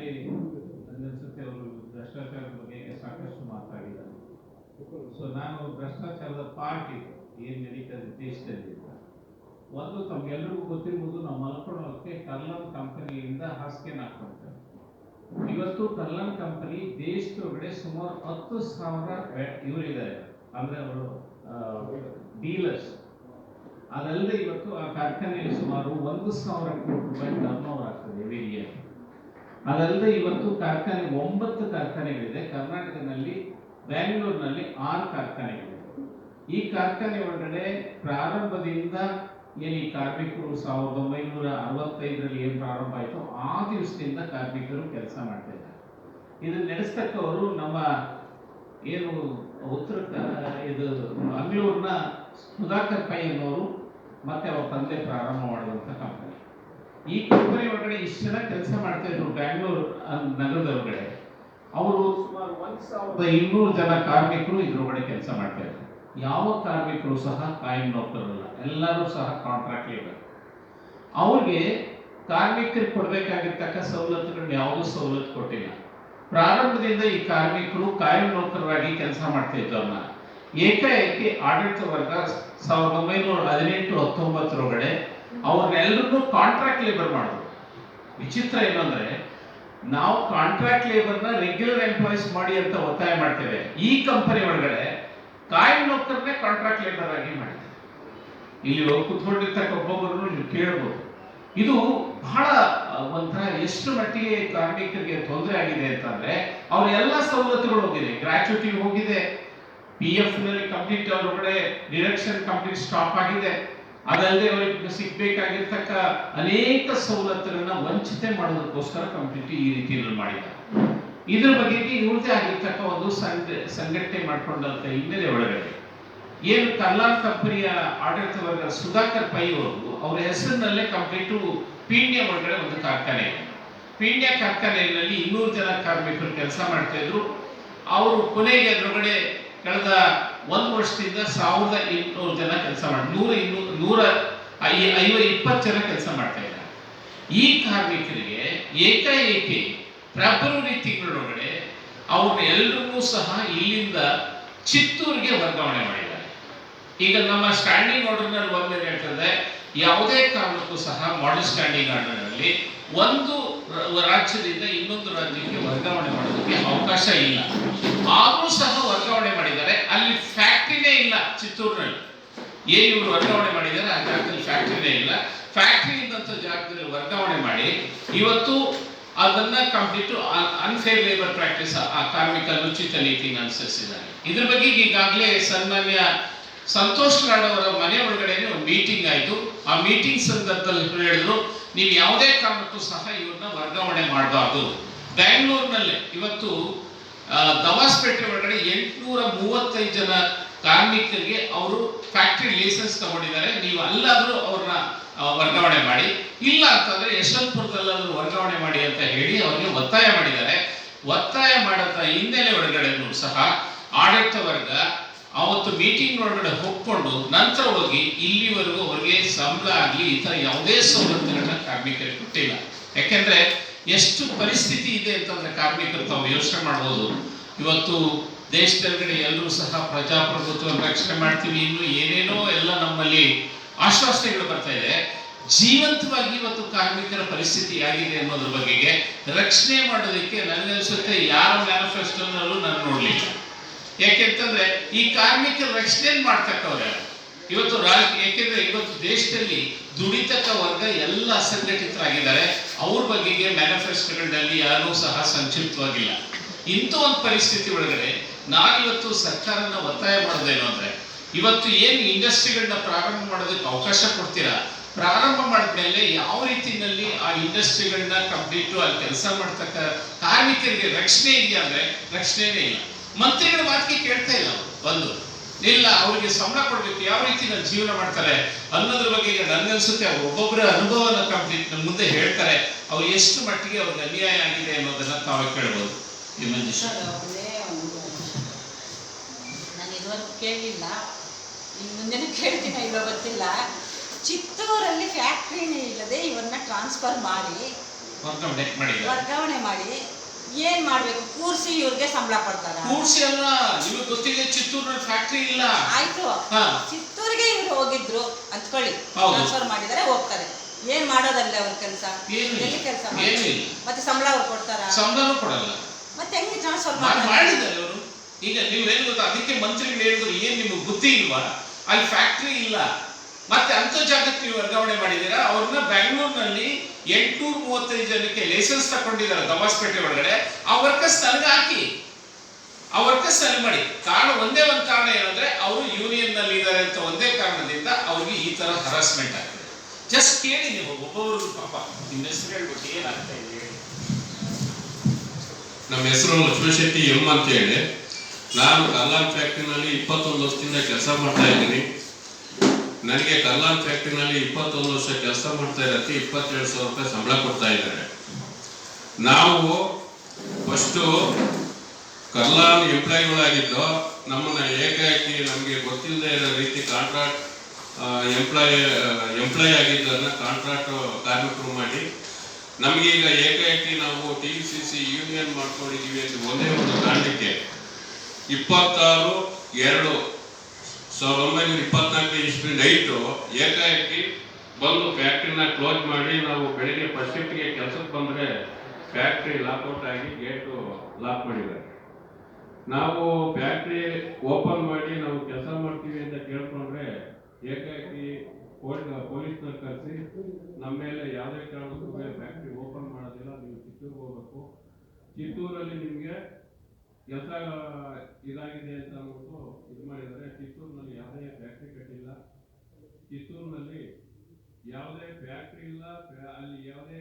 ಅಲ್ಲಿ ನನಗನ್ಸುತ್ತೆ ಅವರು ಭ್ರಷ್ಟಾಚಾರದ ಬಗ್ಗೆ ಸಾಕಷ್ಟು ಮಾತಾಡಿದ್ದಾರೆ. ಸೊ ನಾನು ಭ್ರಷ್ಟಾಚಾರದ ಪಾರ್ಟ್ ಇದು ಏನು ನಡೀತದೆ ದೇಶದಲ್ಲಿ ಅಂತ ಒಂದು ತಮ್ಗೆಲ್ಲರಿಗೂ ಗೊತ್ತಿರ್ಬೋದು. ನಾವು ಮಲ್ಕೊಳ್ಳೋಕ್ಕೆ ಕರ್ಲನ್ ಕಂಪನಿಯಿಂದ ಹಾಸಿಗೆನ ಹಾಕ್ಕೊಳ್ತೇವೆ. ಇವತ್ತು ಕರ್ಲನ್ ಕಂಪನಿ ದೇಶದೊಳಗಡೆ ಸುಮಾರು 10,000 ಇವರಿದ್ದಾರೆ, ಅಂದ್ರೆ ಅವರು ಡೀಲರ್ಸ್. ಅದಲ್ಲದೆ ಇವತ್ತು ಆ ಕಾರ್ಖಾನೆಯಲ್ಲಿ ಸುಮಾರು 1,000 ಕೋಟಿ ರೂಪಾಯಿ ಟರ್ನ್ ಓವರ್ ಆಗ್ತದೆ ಎವ್ರಿ ಇಯರ್. ಅದಲ್ಲದೆ ಇವತ್ತು ಕಾರ್ಖಾನೆ 9 ಕಾರ್ಖಾನೆಗಳಿದೆ ಕರ್ನಾಟಕದಲ್ಲಿ. ಬ್ಯಾಂಗ್ಳೂರಿನಲ್ಲಿ 6 ಕಾರ್ಖಾನೆಗಳಿದೆ. ಈ ಕಾರ್ಖಾನೆ ಒಳಗಡೆ ಪ್ರಾರಂಭದಿಂದ ಏನು ಈ ಕಾರ್ಮಿಕರು 1965ರಲ್ಲಿ ಏನು ಪ್ರಾರಂಭ ಆಯಿತು ಆ ದಿವಸದಿಂದ ಕಾರ್ಮಿಕರು ಕೆಲಸ ಮಾಡ್ತಾ ಇದ್ದಾರೆ. ಇದನ್ನ ನಡೆಸ್ತಕ್ಕವರು ನಮ್ಮ ಏನು ಇದು ಮಂಗಳೂರಿನ ಸುಧಾಕರ್ ಪೈ ಅನ್ನೋರು ಮತ್ತೆ ಅವ್ರ ತಂದೆ ಪ್ರಾರಂಭ ಮಾಡುವಂಥ ಕಂಪನಿ. ಈ ಕಂಪನಿ ಒಳಗಡೆ ಇಷ್ಟು ಜನ ಕೆಲಸ ಮಾಡ್ತಾ ಇದ್ರು ಬ್ಯಾಂಗ್ಳೂರು ನಗರದ ಒಳಗಡೆ. ಅವರು ಸುಮಾರು 1,200 ಜನ ಕಾರ್ಮಿಕರು ಇದ್ರೊಳಗಡೆ ಕೆಲಸ ಮಾಡ್ತಾ ಇದ್ದಾರೆ. ಯಾವ ಕಾರ್ಮಿಕರು ಸಹ ಕಾಯಂ ನೌಕರರಲ್ಲ, ಎಲ್ಲರೂ ಸಹ ಕಾಂಟ್ರಾಕ್ಟ್ ಲೇಬರ್. ಅವ್ರಿಗೆ ಕಾರ್ಮಿಕರಿಗೆ ಕೊಡಬೇಕಾಗಿರ್ತಕ್ಕ ಸವಲತ್ತುಗಳನ್ನ ಯಾವುದೂ ಸವಲತ್ತು ಕೊಟ್ಟಿಲ್ಲ. ಪ್ರಾರಂಭದಿಂದ ಈ ಕಾರ್ಮಿಕರು ಕಾಯಂ ನೌಕರರಾಗಿ ಕೆಲಸ ಮಾಡ್ತಾ ಇದ್ದವ್ರನ್ನ ಏಕಾಏಕಿ ಆಡಳಿತ ವರ್ಗ 1918-19 ಅವ್ರನ್ನೆಲ್ಲರೂ ಕಾಂಟ್ರಾಕ್ಟ್ ಲೇಬರ್ ಮಾಡಿದ್ರು. ವಿಚಿತ್ರ ಏನಂದ್ರೆ ನಾವು ಕಾಂಟ್ರಾಕ್ಟ್ ಲೇಬರ್ನ ರೆಗ್ಯುಲರ್ ಎಂಪ್ಲಾಯೀಸ್ ಮಾಡಿ ಅಂತ ಒತ್ತಾಯ ಮಾಡ್ತೇವೆ. ಈ ಕಂಪನಿ ಒಳಗಡೆ ಕಾಯಂ ನೌಕರನ್ನೇ ಕಾಂಟ್ರಾಕ್ಟ್ ಲೇಬರ್ ಆಗಿ ಮಾಡಿದೆ. ಇಲ್ಲಿ ಕೂತ್ಕೊಂಡಿರ್ತಕ್ಕ ಒಬ್ಬೊಬ್ಬರನ್ನು ನೀವು ಕೇಳಬಹುದು. ಇದು ಬಹಳ ಒಂಥರ ಎಷ್ಟು ಮಟ್ಟಿಗೆ ಕಾರ್ಮಿಕರಿಗೆ ತೊಂದರೆ ಆಗಿದೆ ಅಂತಂದ್ರೆ ಅವ್ರ ಎಲ್ಲ ಸವಲತ್ತುಗಳು ಹೋಗಿದೆ. ಗ್ರಾಚ್ಯುಟಿ ಹೋಗಿದೆ, PF ನಲ್ಲಿ ಕಂಪ್ಲೀಟ್ ಅವರೊಳಗಡೆ ಡಿಡಕ್ಷನ್ ಕಂಪ್ಲೀಟ್ ಸ್ಟಾಪ್ ಆಗಿದೆ. ಅದಲ್ಲದೆ ಅವರಿಗೆ ಸಿಗ್ಬೇಕಾಗಿರ್ತಕ್ಕ ಅನೇಕ ಸವಲತ್ತುಗಳನ್ನ ವಂಚಿತೆ ಮಾಡೋದಕ್ಕೋಸ್ಕರ ಕಂಪ್ಲೀಟ್ ಈ ರೀತಿಯಲ್ಲಿ ಮಾಡಿದ್ದಾರೆ. ಇದ್ರ ಬಗ್ಗೆ ಇವ್ರದೇ ಆಗಿರ್ತಕ್ಕ ಒಂದು ಸಂಘಟನೆ ಮಾಡಿಕೊಂಡಂತ ಹಿನ್ನೆಲೆ ಒಳಗಡೆ ಏನು ಕರ್ಲಾನ್ ಕಂಪನಿಯ ಆಡಳಿತ ವರ್ಗ ಸುಧಾಕರ್ ಪೈ ಅವರು ಅವರ ಹೆಸರಿನಲ್ಲೇ ಕಂಪ್ಲೀಟು ಪೀಣ್ಯ ಒಳಗಡೆ ಒಂದು ಕಾರ್ಖಾನೆ ಇದೆ. ಪೀಣ್ಯ ಕಾರ್ಖಾನೆಯಲ್ಲಿ 200 ಜನ ಕಾರ್ಮಿಕರು ಕೆಲಸ ಮಾಡ್ತಾ ಇದ್ರು. ಅವರು ಕೊನೆಗೆ ಅದರೊಳಗಡೆ ಕಳೆದ 1 ವರ್ಷದಿಂದ 1,800 ಜನ ಕೆಲಸ ಮಾಡಿ 120 ಜನ ಕೆಲಸ ಮಾಡ್ತಾ ಇದ್ದಾರೆ. ಈ ಕಾರ್ಮಿಕರಿಗೆ ಏಕಾಏಕಿ ಫೆಬ್ರವರಿ ತಿಂಗಳೊಳಗಡೆ ಅವ್ರನ್ನ ಎಲ್ಲರೂ ಸಹ ಇಲ್ಲಿಂದ ಚಿತ್ತೂರಿಗೆ ವರ್ಗಾವಣೆ ಮಾಡಿದ್ದಾರೆ. ಈಗ ನಮ್ಮ ಸ್ಟ್ಯಾಂಡಿಂಗ್ ಆರ್ಡರ್ನಲ್ಲಿ ಒಂದೇ ಹೇಳ್ತದೆ, ಯಾವುದೇ ಕಾರಣಕ್ಕೂ ಸಹ ಮಾಡೆಲ್ ಸ್ಟ್ಯಾಂಡಿಂಗ್ ಆರ್ಡರ್ನಲ್ಲಿ ಒಂದು ರಾಜ್ಯದಿಂದ ಇನ್ನೊಂದು ರಾಜ್ಯಕ್ಕೆ ವರ್ಗಾವಣೆ ಮಾಡೋದಕ್ಕೆ ಅವಕಾಶ ಇಲ್ಲ. ಆದರೂ ಸಹ ವರ್ಗಾವಣೆ ಮಾಡಿದ್ದಾರೆ. ಅಲ್ಲಿ ಫ್ಯಾಕ್ಟ್ರಿನೇ ಇಲ್ಲ ಚಿತ್ತೂರಿನಲ್ಲಿ. ಏನು ಇವರು ವರ್ಗಾವಣೆ ಮಾಡಿದ್ದಾರೆ ಆ ಜಾಗದಲ್ಲಿ ಫ್ಯಾಕ್ಟ್ರಿನೇ ಇಲ್ಲ. ಫ್ಯಾಕ್ಟ್ರಿ ಇದ್ದಂಥ ಜಾಗದಲ್ಲಿ ವರ್ಗಾವಣೆ ಮಾಡಿ ಇವತ್ತು ಅದನ್ನ ಕಂಪ್ಲೀಟ್ ಅನ್ಫೇರ್ ಲೇಬರ್ ಪ್ರಾಕ್ಟೀಸ್, ಆ ಕಾರ್ಮಿಕ ನುಚಿತ ನೀತಿನ ಅನುಸರಿಸಿದ್ದಾರೆ. ಇದ್ರ ಬಗ್ಗೆ ಈಗಾಗಲೇ ಸನ್ಮಾನ್ಯ ಸಂತೋಷ್ ಲಾಡ್ ಅವರ ಮನೆ ಒಳಗಡೆ ಒಂದು ಮೀಟಿಂಗ್ ಆಯಿತು. ಆ ಮೀಟಿಂಗ್ ಸಂದರ್ಭದಲ್ಲಿ ಹೇಳಿದ್ರು, ನೀವು ಯಾವುದೇ ಕಾರಣಕ್ಕೂ ಸಹ ಇವ್ರನ್ನ ವರ್ಗಾವಣೆ ಮಾಡಬಾರ್ದು. ಬ್ಯಾಂಗ್ಳೂರಿನಲ್ಲೇ ಇವತ್ತು ದವಾಸ್ಪೇಟೆ ಒಳಗಡೆ 835 ಜನ ಕಾರ್ಮಿಕರಿಗೆ ಅವರು ಫ್ಯಾಕ್ಟ್ರಿ ಲೈಸೆನ್ಸ್ ತಗೊಂಡಿದ್ದಾರೆ. ನೀವು ಅಲ್ಲಾದ್ರೂ ಅವ್ರನ್ನ ವರ್ಗಾವಣೆ ಮಾಡಿ, ಇಲ್ಲ ಅಂತಂದ್ರೆ ಯಶವಂತಪುರದಲ್ಲಾದ್ರೂ ವರ್ಗಾವಣೆ ಮಾಡಿ ಅಂತ ಹೇಳಿ ಅವರಿಗೆ ಒತ್ತಾಯ ಮಾಡಿದ್ದಾರೆ. ಒತ್ತಾಯ ಮಾಡದ ಹಿನ್ನೆಲೆ ಒಳಗಡೆನೂ ಸಹ ಆಡಳಿತ ವರ್ಗ ಅವತ್ತು ಮೀಟಿಂಗ್ ಒಳಗಡೆ ಒಪ್ಕೊಂಡು ನಂತರ ಹೋಗಿ ಇಲ್ಲಿವರೆಗೂ ಅವರಿಗೆ ಸಂಬಳ ಆಗಲಿ ಈ ಥರ ಯಾವುದೇ ಸವಲತ್ತುಗಳನ್ನ ಕಾರ್ಮಿಕರಿಗೆ ಕೊಟ್ಟಿಲ್ಲ. ಯಾಕೆಂದ್ರೆ ಎಷ್ಟು ಪರಿಸ್ಥಿತಿ ಇದೆ ಅಂತಂದ್ರೆ ಕಾರ್ಮಿಕರು ತಾವು ಯೋಚನೆ ಮಾಡ್ಬೋದು. ಇವತ್ತು ದೇಶದೊಳಗಡೆ ಎಲ್ಲರೂ ಸಹ ಪ್ರಜಾಪ್ರಭುತ್ವವನ್ನು ರಕ್ಷಣೆ ಮಾಡ್ತೀವಿ, ಇನ್ನು ಏನೇನೋ ಎಲ್ಲ ನಮ್ಮಲ್ಲಿ ಆಶ್ವಾಸನೆಗಳು ಬರ್ತಾ ಇದೆ. ಜೀವಂತವಾಗಿ ಇವತ್ತು ಕಾರ್ಮಿಕರ ಪರಿಸ್ಥಿತಿ ಆಗಿದೆ ಅನ್ನೋದ್ರ ಬಗೆಗೆ ರಕ್ಷಣೆ ಮಾಡೋದಕ್ಕೆ ನನಗನ್ಸುತ್ತೆ ಯಾರ ಮ್ಯಾನಿಫೆಸ್ಟೋನಲ್ಲೂ ನಾನು ನೋಡ್ಲಿಲ್ಲ. ಯಾಕೆಂತಂದ್ರೆ ಈ ಕಾರ್ಮಿಕರ ರಕ್ಷಣೆ ಮಾಡ್ತಕ್ಕವ್ರೆ ಇವತ್ತು ಯಾಕೆಂದ್ರೆ ಇವತ್ತು ದೇಶದಲ್ಲಿ ದುಡಿತಕ್ಕ ವರ್ಗ ಎಲ್ಲ ಅಸಂಘಟಿತರಾಗಿದ್ದಾರೆ. ಅವ್ರ ಬಗೆಗೆ ಮ್ಯಾನಿಫೆಸ್ಟೋಗಳಲ್ಲಿ ಯಾರೂ ಸಹ ಸಂಕ್ಷಿಪ್ತವಾಗಿಲ್ಲ. ಇಂಥ ಒಂದು ಪರಿಸ್ಥಿತಿ ಒಳಗಡೆ ನಾನಿವತ್ತು ಸರ್ಕಾರನ ಒತ್ತಾಯ ಮಾಡೋದೇನು ಅಂದ್ರೆ, ಇವತ್ತು ಏನು ಇಂಡಸ್ಟ್ರಿಗಳನ್ನ ಪ್ರಾರಂಭ ಮಾಡೋದಕ್ಕೆ ಅವಕಾಶ ಕೊಡ್ತೀರಾ, ಪ್ರಾರಂಭ ಮಾಡಿದ್ಮೇಲೆ ಯಾವ ರೀತಿಯಲ್ಲಿ ಆ ಇಂಡಸ್ಟ್ರಿಗಳನ್ನ ಕಂಪ್ಲೀಟು ಅಲ್ಲಿ ಕೆಲಸ ಮಾಡ್ತಕ್ಕ ಕಾರ್ಮಿಕರಿಗೆ ರಕ್ಷಣೆ ಇದೆಯಾ ಅಂದ್ರೆ ರಕ್ಷಣೆನೇ ಇಲ್ಲ. ಮಂತ್ರಿಗಳ ಮಾತಿಗೆ ಕೇಳ್ತಾ ಇಲ್ಲ ಅವರು. ಬಂದು ಇಲ್ಲ ಅವ್ರಿಗೆ ಸಂಬಳ ಕೊಡ್ಬೇಕು, ಯಾವ ರೀತಿ ಜೀವನ ಮಾಡ್ತಾರೆ ಅನ್ನೋದ್ರ ಬಗ್ಗೆ ಈಗ ನನ್ಗನ್ಸುತ್ತೆ ಅವ್ರು ಒಬ್ಬೊಬ್ಬರ ಅನುಭವನ ಕಂಪ್ಲೀಟ್ ನಮ್ಮ ಮುಂದೆ ಹೇಳ್ತಾರೆ. ಅವ್ರು ಎಷ್ಟು ಮಟ್ಟಿಗೆ ಅವ್ರಿಗೆ ಅನ್ಯಾಯ ಆಗಿದೆ ಅನ್ನೋದನ್ನ ತಾವೇ ಕೇಳ್ಬೋದು. ನಾನು ಇದುವರೆಗೂ ಕೇಳಲಿಲ್ಲ, ಇನ್ನು ಮುಂದೆನೂ ಕೇಳ್ತೀನ ಇಲ್ಲೋ ಗೊತ್ತಿಲ್ಲ. ಚಿತ್ತೂರಲ್ಲಿ ಫ್ಯಾಕ್ಟ್ರಿನೇ ಇಲ್ಲದೆ ಇವನ್ನ ಟ್ರಾನ್ಸ್ಫರ್ ಮಾಡಿ ವರ್ಗಾವಣೆ ಮಾಡಿದ್ದಾರೆ. ವರ್ಗಾವಣೆ ಮಾಡಿ ಏನ್ ಮಾಡ್ಬೇಕು? ಕೂರ್ಸಿ ಇವ್ರಿಗೆ ಸಂಬಳ ಕೊಡ್ತಾರ? ಕೂರ್ಸಿ ಅಲ್ಲ, ನಿಮಗೆ ಗೊತ್ತಿದೆ ಚಿತ್ತೂರಿನಲ್ಲಿ ಫ್ಯಾಕ್ಟ್ರಿ ಇಲ್ಲ. ಆಯ್ತು, ಚಿತ್ತೂರಿಗೆ ಇವ್ರು ಹೋಗಿದ್ರು ಅಂದ್ಕೊಳ್ಳಿ, ಹೌದು. ಟ್ರಾನ್ಸ್ಫರ್ ಮಾಡಿದ್ದಾರೆ, ಹೋಗ್ತಾರೆ. ಏನ್ ಮಾಡೋದಲ್ಲ ಅವ್ರ ಕೆಲಸ? ಎಲ್ಲಿ ಕೆಲಸ ಮಾಡಿ ಮತ್ತೆ ಸಂಬಳ ಅವ್ರು ಕೊಡ್ತಾರ? ಸಂಬಳನೂ ಕೊಡಲ್ಲ. ಮತ್ತೆ ಹೆಂಗೆ ಟ್ರಾನ್ಸ್ಫರ್ ಮಾಡಿದ್ದಾರೆ ಅವರು? ಈಗ ನೀವೇನು ಗೊತ್ತಾ, ಅದಕ್ಕೆ ಮಂತ್ರಿಗಳು ಹೇಳಿದ್ರು, ಏನ್ ನಿಮ್ಗೆ ಬುದ್ಧಿ ಇಲ್ವಾ? ಅಲ್ಲಿ ಫ್ಯಾಕ್ಟ್ರಿ ಇಲ್ಲ, ಮತ್ತೆ ಅಂತ ಜಾಗಕ್ಕೆ ನೀವು ವರ್ಗಾವಣೆ ಮಾಡಿದ್ದೀರಾ. ಅವ್ರನ್ನ ಬೆಂಗಳೂರಿನಲ್ಲಿ 835 ಜನಕ್ಕೆ ಲೈಸೆನ್ಸ್ ತಗೊಂಡಿದ್ದಾರೆ ದವಾಸ್ಪೇಟೆ ಒಳಗಡೆ. ಆ ವರ್ಕರ್ಸ್ ನನಗೆ ಹಾಕಿ, ಆ ವರ್ಕರ್ಸ್ ಅಲ್ಲಿ ಮಾಡಿ. ಕಾರಣ ಒಂದೇ ಒಂದು ಕಾರಣ ಏನಂದ್ರೆ ಅವರು ಯೂನಿಯನ್ ನಲ್ಲಿ ಇದ್ದಾರೆ ಅಂತ ಒಂದೇ ಕಾರಣದಿಂದ ಅವ್ರಿಗೆ ಈ ತರ ಹರಾಸ್ಮೆಂಟ್ ಆಗ್ತದೆ. ಜಸ್ಟ್ ಕೇಳಿ ನೀವು, ಒಬ್ಬೊಬ್ರು ಪಾಪ ನಿಮ್ಮ ಹೆಸರು ಹೇಳ್ಬಿಟ್ಟು ಏನಾಗ್ತಾ ಇದೆ ಹೇಳಿ. ನಮ್ಮ ಹೆಸರು ಲಕ್ಷ್ಮೀಶೆಟ್ಟಿ ಎಂ ಅಂತ ಹೇಳಿ. ನಾನು ಕರ್ಲಾನ್ ಫ್ಯಾಕ್ಟ್ರಿನಲ್ಲಿ 21 ವರ್ಷದಿಂದ ಕೆಲಸ ಮಾಡ್ತಾ ಇದ್ದೀನಿ. ನನಗೆ ಕರ್ಲಾನ್ ಫ್ಯಾಕ್ಟ್ರಿನಲ್ಲಿ 21 ವರ್ಷ ಕೆಲಸ ಮಾಡ್ತಾ ಇರೋಕ್ಕೆ 27,000 ರೂಪಾಯಿ ಸಂಬಳ ಕೊಡ್ತಾ ಇದ್ದಾರೆ. ನಾವು ಫಸ್ಟು ಕರ್ಲಾನ್ ಎಂಪ್ಲಾಯಿಗಳಾಗಿದ್ದು ನಮ್ಮನ್ನ ಏಕಾಏಕಿ ನಮಗೆ ಗೊತ್ತಿಲ್ಲದೆ ಇರೋ ರೀತಿ ಕಾಂಟ್ರಾಕ್ಟ್ ಎಂಪ್ಲಾಯ್ ಆಗಿದ್ದನ್ನ ಕಾಂಟ್ರಾಕ್ಟ್ ಕಾರ್ಮಿಕರು ಮಾಡಿ ನಮಗೀಗ ಏಕಾಏಕಿ ನಾವು TCC ಯೂನಿಯನ್ ಮಾಡ್ಕೊಂಡಿದ್ದೀವಿ ಅಂತ ಒಂದೇ ಒಂದು ಕಾರಣಕ್ಕೆ 26/2/1924 ಇಸ್ವಿ ನೈಟು ಏಕಾಏಕಿ ಬಂದು ಫ್ಯಾಕ್ಟ್ರಿನ ಕ್ಲೋಸ್ ಮಾಡಿ, ನಾವು ಬೆಳಿಗ್ಗೆ ಫಸ್ಟ್ ಶಿಫ್ಟ್ಗೆ ಕೆಲಸಕ್ಕೆ ಬಂದರೆ ಫ್ಯಾಕ್ಟ್ರಿ ಲಾಕ್ಔಟ್ ಆಗಿ ಗೇಟು ಲಾಕ್ ಮಾಡಿದ್ದಾರೆ. ನಾವು ಫ್ಯಾಕ್ಟ್ರಿ ಓಪನ್ ಮಾಡಿ ನಾವು ಕೆಲಸ ಮಾಡ್ತೀವಿ ಅಂತ ಕೇಳ್ಕೊಂಡ್ರೆ ಏಕಾಏಕಿ ಪೊಲೀಸ್ನವ್ರು ಕರೆಸಿ ನಮ್ಮ ಮೇಲೆ ಯಾವುದೇ ಕಾರಣಕ್ಕೂ ಫ್ಯಾಕ್ಟ್ರಿ ಓಪನ್ ಮಾಡೋದಿಲ್ಲ, ನೀವು ಚಿತ್ತೂರಿಗೆ ಹೋಗ್ಬೇಕು, ಚಿತ್ತೂರಲ್ಲಿ ನಿಮಗೆ ಕೆಲಸ ಇದಾಗಿದೆ ಅಂತ ಅಂದ್ಬಿಟ್ಟು ಇದು ಮಾಡಿದ್ದಾರೆ. ಚಿತ್ತೂರಿನಲ್ಲಿ ಯಾವುದೇ ಫ್ಯಾಕ್ಟ್ರಿ ಕಟ್ಟಿಲ್ಲ, ಚಿತ್ತೂರಿನಲ್ಲಿ ಯಾವುದೇ ಫ್ಯಾಕ್ಟ್ರಿ ಇಲ್ಲ, ಅಲ್ಲಿ ಯಾವುದೇ